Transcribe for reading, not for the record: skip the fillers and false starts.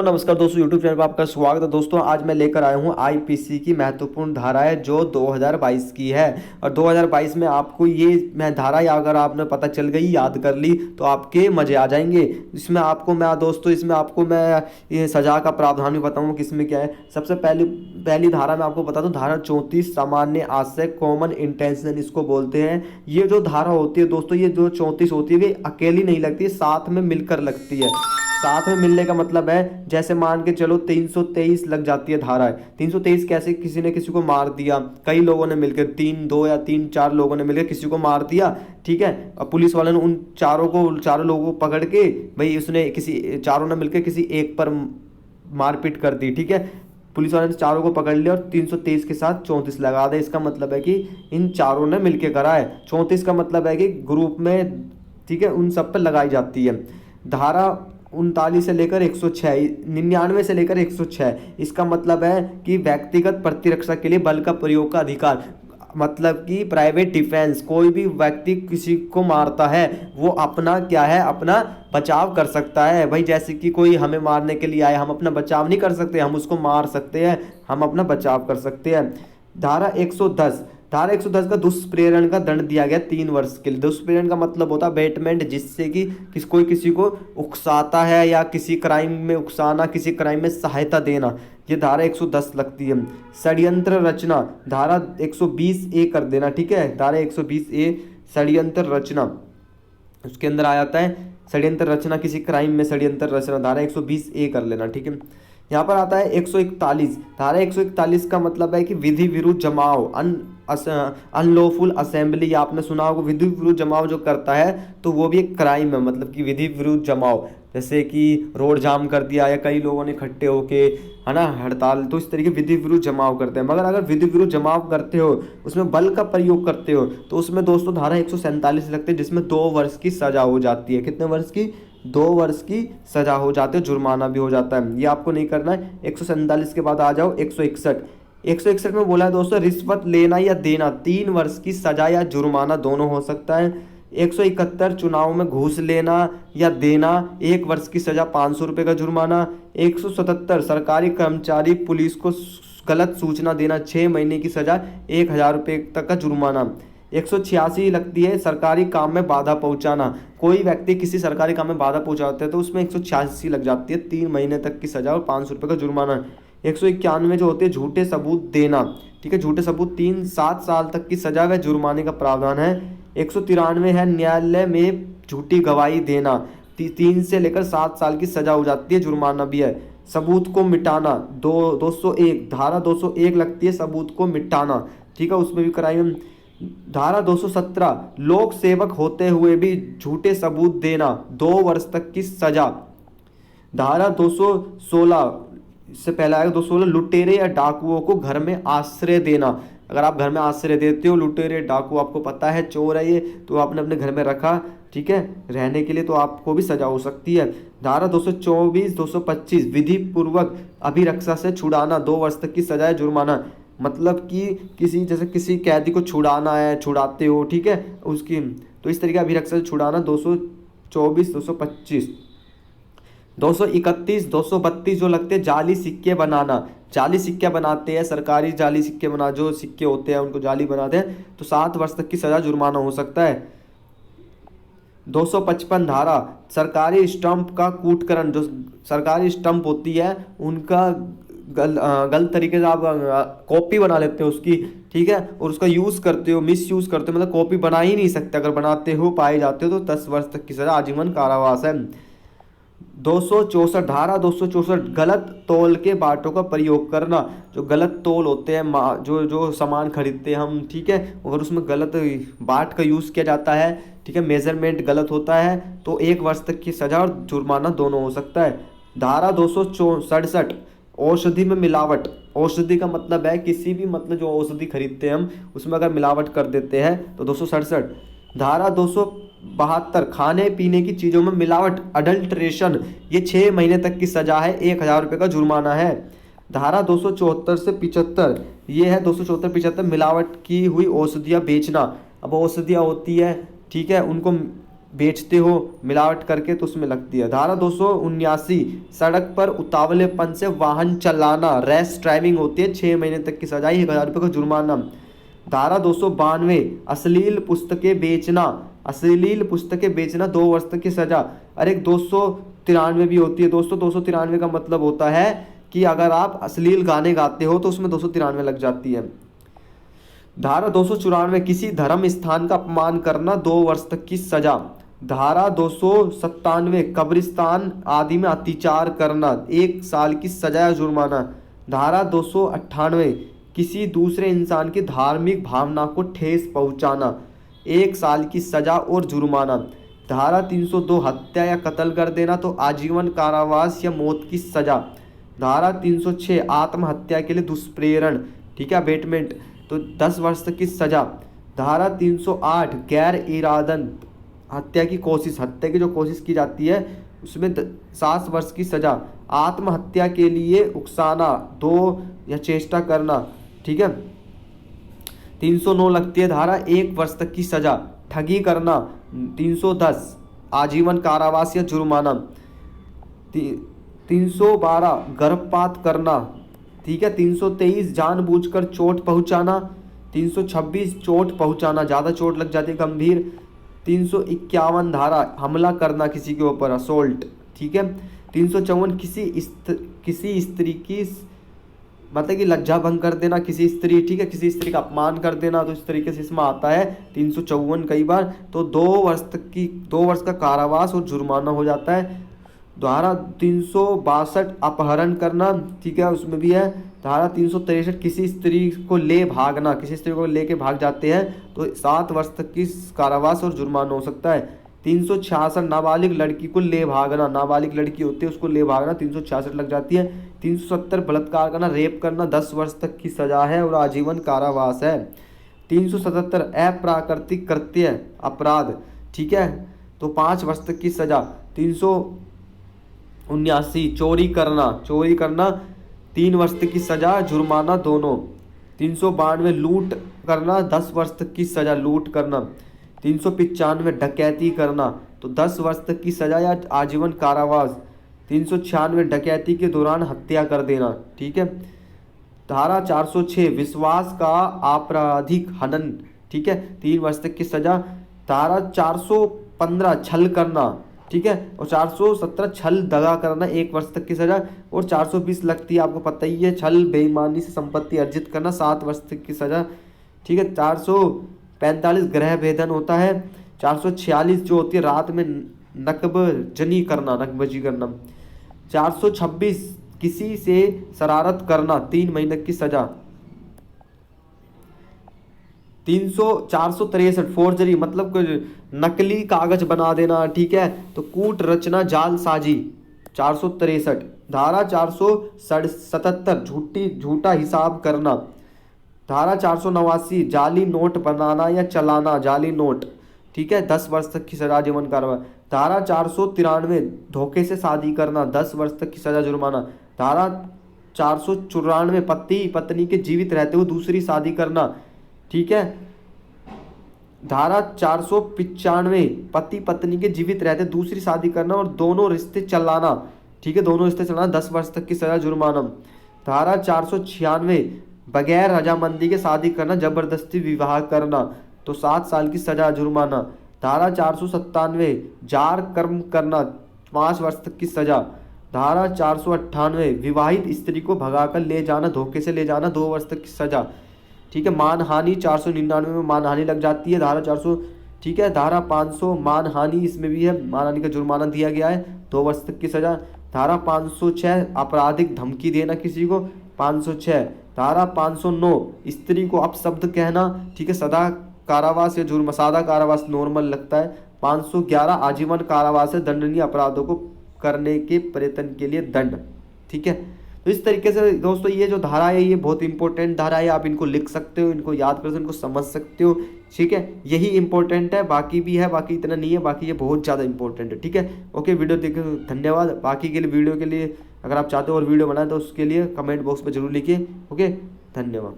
नमस्कार दोस्तों, YouTube channel पर आपका स्वागत है। दोस्तों आज मैं लेकर आया हूं आईपीसी की महत्वपूर्ण धाराएं जो 2022 की है। और 2022 में आपको ये मैं धारा या अगर आपने पता चल गई, याद कर ली तो आपके मजे आ जाएंगे। इसमें आपको मैं ये सजा का प्रावधान भी बताऊंगा किसमें क्या है। सबसे पहली धारा मैं आपको बता दूं, धारा 34 सामान्य आशय कॉमन इंटेंशन इसको बोलते हैं। ये जो धारा होती है दोस्तों, ये जो 34 होती है, ये अकेली नहीं लगती, साथ में मिलकर लगती है। साथ में मिलने का मतलब है, जैसे मान के चलो 323 लग जाती है धारा है। 323 कैसे, किसी ने किसी को मार दिया, कई लोगों ने मिलकर, 2 या 3 4 लोगों ने मिलकर किसी को मार दिया, ठीक है। अब पुलिस वालों ने उन चारों लोगों को पकड़ के, भाई उसने किसी चारों ने मिलकर किसी एक पर मारपीट कर दी, ठीक है। पुलिस वालों ने चारों को पकड़ लिया और 323 के साथ 34 लगा दे। इसका मतलब है कि इन चारों ने मिलकर करा है। 34 का मतलब है कि ग्रुप में, ठीक है, उन सब पर लगाई जाती है। धारा 39 से लेकर 106, 99 से लेकर 106, इसका मतलब है कि व्यक्तिगत प्रतिरक्षा के लिए बल का प्रयोग का अधिकार, मतलब कि प्राइवेट डिफेंस। कोई भी व्यक्ति किसी को मारता है वो अपना क्या है, अपना बचाव कर सकता है। भाई जैसे कि कोई हमें मारने के लिए आए, हम अपना बचाव नहीं कर सकते, हम उसको मार सकते हैं, हम अपना बचाव कर सकते हैं। धारा 110 का दुष्प्रेरण का दंड दिया गया 3 वर्ष के लिए। दुष्प्रेरण का मतलब होता है बेटमेंट, जिससे कि कोई किसी को उकसाता है या किसी क्राइम में उकसाना, किसी क्राइम में सहायता देना, ये धारा 110 लगती है। षड्यंत्र रचना, धारा 120A कर देना, ठीक है। धारा 120A षड्यंत्र रचना, उसके अंदर आ जाता है षड्यंत्र रचना, किसी क्राइम में षड्यंत्र रचना, धारा 120A कर लेना, ठीक है। यहाँ पर आता है 141, धारा 141 का मतलब है कि विधि विरुद्ध जमाव, अनलॉफुल असेंबली। आपने सुना होगा, विधि विरुद्ध जमाव जो करता है तो वो भी एक क्राइम है। मतलब कि विधि विरुद्ध जमाव, जैसे कि रोड जाम कर दिया या कई लोगों ने इकट्ठे होके, है ना, हड़ताल, तो इस तरीके विधि विरुद्ध जमाव करते हैं। मगर अगर विधि विरुद्ध जमाव करते हो, उसमें बल का प्रयोग करते हो, तो उसमें दोस्तों धारा 147 लगते हैं, जिसमें 2 वर्ष की सजा हो जाती है। कितने वर्ष की? 2 वर्ष की सजा हो जाती है, जुर्माना भी हो जाता है। ये आपको नहीं करना है। 147 के बाद आ जाओ 161 में बोला है दोस्तों, रिश्वत लेना या देना 3 वर्ष की सजा या जुर्माना दोनों हो सकता है। 171 चुनाव में घूस लेना या देना 1 वर्ष की सजा, 500 रुपये का जुर्माना। 177 सरकारी कर्मचारी पुलिस को गलत सूचना देना, 6 महीने की सजा, 1000 रुपये तक का जुर्माना। 186 लगती है सरकारी काम में बाधा पहुंचाना। कोई व्यक्ति किसी सरकारी काम में बाधा पहुंचाते हैं तो उसमें 186 लग जाती है, 3 महीने तक की सजा और 500 रुपये का जुर्माना। 191 जो होती है झूठे सबूत देना, ठीक है, झूठे सबूत 7 साल तक की सजा व जुर्माने का प्रावधान है। 193 है न्यायालय में झूठी गवाही देना, 3 से लेकर 7 साल की सजा हो जाती है, जुर्माना भी है। सबूत को मिटाना, 201, धारा 201 लगती है सबूत को मिटाना, ठीक है, उसमें भी क्राइम। धारा 217 लोक सेवक होते हुए भी झूठे सबूत देना, 2 वर्ष तक की सजा। धारा 216, इससे पहला आएगा 216, लुटेरे या डाकुओं को घर में आश्रय देना। अगर आप घर में आश्रय देते हो, लुटेरे डाकू, आपको पता है चोर है ये, तो आपने अपने घर में रखा, ठीक है, रहने के लिए, तो आपको भी सजा हो सकती है। धारा 224 225 विधि पूर्वक अभिरक्षा से छुड़ाना, 2 वर्ष तक की सजा है, जुर्माना। मतलब कि किसी कैदी को छुड़ाना है, छुड़ाते हो, ठीक है, उसकी, तो इस तरीके अभिरक्षा से छुड़ाना, 224 225। 231 232 जो लगते हैं जाली सिक्के बनाना, जाली सिक्के बनाते हैं, सरकारी जाली सिक्के बना, जो सिक्के होते हैं उनको जाली बनाते हैं, तो 7 वर्ष तक की सजा, जुर्माना हो सकता है। 255 धारा सरकारी स्टंप का कूटकरण, जो सरकारी स्टंप होती है उनका गलत तरीके से आप कॉपी बना लेते हो उसकी, ठीक है, और उसका यूज़ करते हो, मिस यूज़ करते हो, मतलब कॉपी बना ही नहीं सकते, अगर बनाते हो पाए जाते हो तो 10 वर्ष तक की सजा, आजीवन कारावास है। 264 धारा 264 गलत तौल के बाटों का प्रयोग करना, जो गलत तौल होते हैं, जो सामान खरीदते हैं हम, ठीक है, अगर उसमें गलत बाट का यूज़ किया जाता है, ठीक है, मेजरमेंट गलत होता है, तो 1 वर्ष तक की सजा और जुर्माना दोनों हो सकता है। धारा 267 औषधि में मिलावट, औषधि का मतलब है किसी भी, मतलब जो औषधि खरीदते हैं हम उसमें अगर मिलावट कर देते हैं तो 267। धारा 272 खाने पीने की चीज़ों में मिलावट, अडल्ट्रेशन, ये 6 महीने तक की सजा है, 1000 रुपये का जुर्माना है। धारा 274 से 75, ये है 274-75 मिलावट की हुई औषधियाँ बेचना। अब औषधियाँ होती है, ठीक है, उनको बेचते हो मिलावट करके तो उसमें लगती है। धारा 279 सड़क पर उतावलेपन से वाहन चलाना, रैश ड्राइविंग होती है, 6 महीने तक की सजा, 1000 रुपये का जुर्माना। धारा 292 अश्लील पुस्तकें बेचना 2 वर्ष तक की सजा। अरे 293 भी होती है दोस्तों। 293 का मतलब होता है कि अगर आप अश्लील गाने गाते हो तो उसमें 293 लग जाती है। धारा 294 किसी धर्म स्थान का अपमान करना, 2 वर्ष तक की सजा। धारा 297 कब्रिस्तान आदि में अत्याचार करना, 1 साल की सजा या जुर्माना। धारा 298 किसी दूसरे इंसान की धार्मिक भावना को ठेस पहुंचाना, 1 साल की सजा और जुर्माना। धारा 302 हत्या या कत्ल कर देना तो आजीवन कारावास या मौत की सजा। धारा 306 आत्महत्या के लिए दुष्प्रेरण, ठीक है, अबेटमेंट, तो 10 वर्ष तक की सजा। धारा 308 गैर इरादन हत्या की कोशिश, हत्या की जो कोशिश की जाती है उसमें 7 वर्ष की सजा। आत्महत्या के लिए उकसाना, 2 या चेष्टा करना, ठीक है। 309 लगती है धारा, 1 वर्ष तक की सजा। ठगी करना 310 आजीवन कारावास या जुर्माना। 312 गर्भपात करना, ठीक है। 323 जानबूझकर चोट पहुंचाना। 326 चोट पहुंचाना, ज़्यादा चोट लग जाती है, गंभीर। 351 धारा हमला करना किसी के ऊपर, असोल्ट, ठीक है। 354 किसी स्त्री की मतलब कि लज्जा भंग कर देना किसी स्त्री, ठीक है, किसी स्त्री का अपमान कर देना, तो इस तरीके से इसमें आता है 354 कई बार, तो 2 वर्ष का कारावास और जुर्माना हो जाता है। धारा 362 अपहरण करना, ठीक है, उसमें भी है। धारा 363 किसी स्त्री को ले भागना, किसी स्त्री को लेके भाग जाते हैं तो 7 वर्ष तक की कारावास और जुर्माना हो सकता है। 366 नाबालिग लड़की को ले भागना, नाबालिग लड़की होती है उसको ले भागना, 366 लग जाती है। 370 बलात्कार करना, रेप करना, 10 वर्ष तक की सजा है और आजीवन कारावास है। 377 अप्राकृतिक कृत्य अपराध, ठीक है, तो 5 वर्ष तक की सजा। 379 चोरी करना 3 वर्ष तक की सजा, जुर्माना दोनों। 392 लूट करना, 10 वर्ष तक की सजा, लूट करना। 395 डकैती करना तो 10 वर्ष तक की सजा या आजीवन कारावास। 396 डकैती के दौरान हत्या कर देना, ठीक है। धारा 406 विश्वास का आपराधिक हनन, ठीक है, 3 वर्ष तक की सजा। धारा 415 छल करना, ठीक है, और 417 छल दगा करना, 1 वर्ष तक की सजा। और 420 लगती है, आपको पता ही है, छल बेईमानी से संपत्ति अर्जित करना, 7 वर्ष तक की सजा, ठीक है। 445 गृह भेदन होता है। 446 जो होती है रात में नकबजनी करना, नकबजी करना। 426 किसी से शरारत करना, 3 महीने की सजा। 463 फोर्जरी मतलब नकली कागज बना देना, ठीक है, तो कूट रचना जालसाजी, 463। धारा 477 झूठा हिसाब करना। धारा 489 जाली नोट बनाना या चलाना, जाली नोट, ठीक है, 10 वर्ष तक की सजा, जीवन कारावास। धारा 493 धोखे से शादी करना, 10 वर्ष तक की सजा, जुर्माना। धारा 494 पति पत्नी के जीवित रहते हुए दूसरी शादी करना, ठीक है। धारा 495 पति पत्नी के जीवित रहते दूसरी शादी करना और दोनों रिश्ते चलाना, ठीक है, दोनों रिश्ते चलाना, 10 वर्ष तक की सजा, जुर्माना। धारा 496 बगैर रजामंदी के शादी करना, जबरदस्ती विवाह करना, तो 7 साल की सजा, जुर्माना। धारा 497 जार कर्म करना, 5 वर्ष तक की सजा। धारा 498 विवाहित स्त्री को भगाकर ले जाना, धोखे से ले जाना, 2 वर्ष तक की सजा, ठीक है। मानहानि 499 में मानहानि लग जाती है, धारा 400, ठीक है। धारा 500 मानहानि, इसमें भी है, मानहानि का जुर्माना दिया गया है, 2 वर्ष तक की सजा। धारा 506 आपराधिक धमकी देना किसी को, 506। धारा 509 स्त्री को अपशब्द कहना, ठीक है, सदा कारावास या जुर्म, सादा कारावास नॉर्मल लगता है। 511 आजीवन कारावास है, दंडनीय अपराधों को करने के प्रयत्न के लिए दंड, ठीक है। तो इस तरीके से दोस्तों ये जो धारा है ये बहुत इंपॉर्टेंट धारा है, आप इनको लिख सकते हो, इनको याद कर सकते हो, इनको समझ सकते हो, ठीक है। यही इंपॉर्टेंट है, बाकी भी है, बाकी इतना नहीं है, बाकी ये बहुत ज़्यादा इंपॉर्टेंट है, ठीक है। ओके, वीडियो देखे धन्यवाद। बाकी के लिए वीडियो के लिए अगर आप चाहते हो और वीडियो बनाए तो उसके लिए कमेंट बॉक्स में जरूर लिखिए। ओके, धन्यवाद।